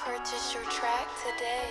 Purchase your track today.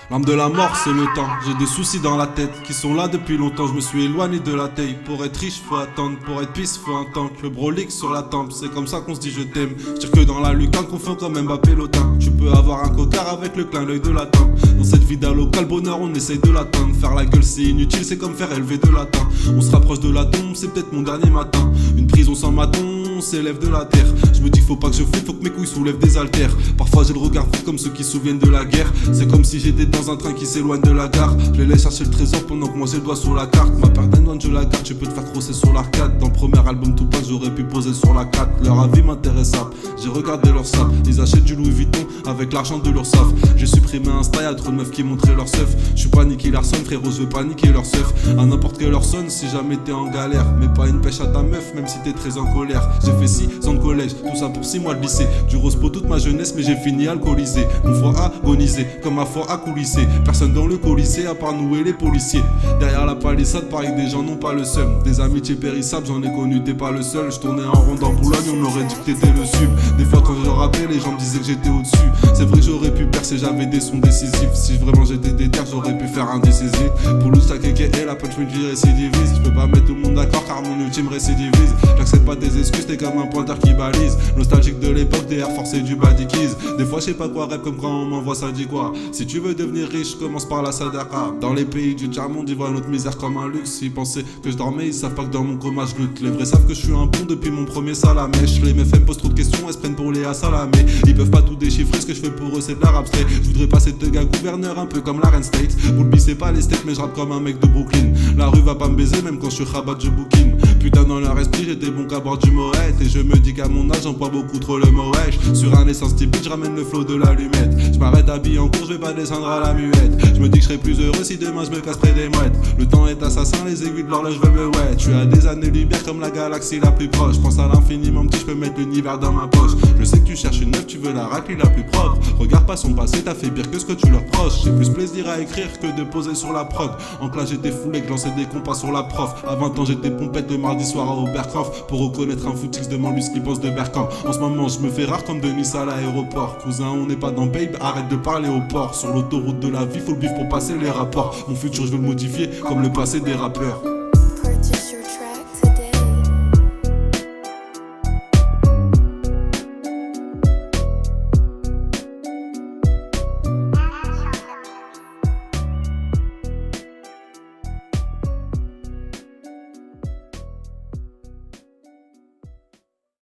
L'arme de la mort, c'est le temps. J'ai des soucis dans la tête qui sont là depuis longtemps. Je me suis éloigné de la taille. Pour être riche, faut attendre. Pour être pisse, faut un tank. Le brolic sur la tempe, c'est comme ça qu'on se dit je t'aime. Je tire que dans la lucarne qu'on fait quand même Mbappé Lotin. Tu peux avoir un cocard avec le clin d'œil de la tempe. Dans cette vie d'allocal, bonheur, on essaye de l'atteindre. Faire la gueule, c'est inutile, c'est comme faire élever de latin. On se rapproche de la tombe, c'est peut-être mon dernier matin. Une prison sans maton, on s'élève de la terre. Je me dis faut pas que je flippe, faut que mes couilles soulèvent des haltères. Parfois j'ai le regard vif comme ceux qui se souviennent de la guerre. C'est comme si j'étais dans un train qui s'éloigne de la gare. Je les laisse chercher le trésor pendant que moi j'ai le doigt sur la carte. Ma paire d'N1 je la garde, tu peux te faire crosser sur l'arcade. Dans le premier album tout pas j'aurais pu poser sur la 4. Leur avis m'intéressa, j'ai regardé leur sap. Ils achètent du Louis Vuitton avec l'argent de leur saf. J'ai supprimé Insta, y'a trop de meufs qui montraient leur seuf. Je suis pas Nicky Larson, frérot, je veux pas niquer leur seuf. À n'importe quelle heure sonne si jamais t'es en galère. Mais pas une pêche à ta meuf, même si t'es très en colère. J'ai fait 6 ans de collège, tout ça pour 6 mois de lycée. Du rospo toute ma jeunesse, mais j'ai fini alcoolisé. Mon foie agonisé, comme ma foi a coulissé. Personne dans le colisée à part nous et les policiers. Derrière la palissade, pareil, des gens n'ont pas le seum. Des amitiés périssables, j'en ai connu, t'es pas le seul. Je tournais en rond dans Boulogne, on aurait dit que t'étais le sub. Des fois quand je rappais, les gens me disaient que j'étais au-dessus. C'est vrai que j'aurais pu percer, j'avais des sons décisifs. Si vraiment j'étais déter, j'aurais pu faire un décisif. Pour le stack et la punch me dit récidivise. Je peux pas mettre tout le monde d'accord car mon ultime récidivise. J'accepte pas tes excuses, t'es comme un pointeur qui balise. Nostalgique de l'époque, des Air Force et du Badikis. Des fois je sais pas quoi rêve comme quand on m'envoie ça dit quoi. Si tu veux devenir riche, commence par la sadaka. Dans les pays du tiers-monde, ils voient notre misère comme un luxe. S'ils pensaient que je dormais, ils savent pas que dans mon coma je lutte. Les vrais savent que je suis un bon depuis mon premier salamèche. Les meufs me posent trop de questions, elles se prennent pour Léa Salamé. Ils peuvent pas tout déchiffrer, ce que je fais pour eux c'est de l'art abstrait. Je voudrais passer de gars gouverneur un peu comme la Reine State. Vous le c'est pas les steaks mais je rappe comme un mec de Brooklyn. La rue va pas me baiser même quand je suis rabat je bouquine. Putain dans leur esprit j'étais bon qu'à bord du Moët. Et je me dis qu'à mon âge j'emploie beaucoup trop le mot wesh. Sur un essence typique je ramène le flow de l'allumette. Je m'arrête habillé en cours, je vais pas descendre à la muette. Je me dis que je serais plus heureux si demain je me casse près des mouettes. Le temps est assassin, les aiguilles de l'horloge veulent me ouais. Tu as des années-lumière comme la galaxie la plus proche. Pense à l'infini mon petit, je peux mettre l'univers dans ma poche. Je sais que tu cherches une meuf, tu veux la racler la plus propre. Regarde pas son passé, t'as fait pire que ce que tu leur reproches. J'ai plus plaisir à écrire que de poser sur la prod. En classe j'étais foulé, que lançais des compas sur la prof. À 20 ans j'étais pompette le mardi soir à Oberkampf. Pour reconnaître un footix, demande-lui ce qu'il pense de Bergkamp. En ce moment je me fais rare comme Denis à l'aéroport. Cousin on n'est pas dans Babe, arrête de parler au port. Sur l'autoroute de la vie, faut le bif pour passer les rapports. Mon futur je veux le modifier comme le passé des rappeurs.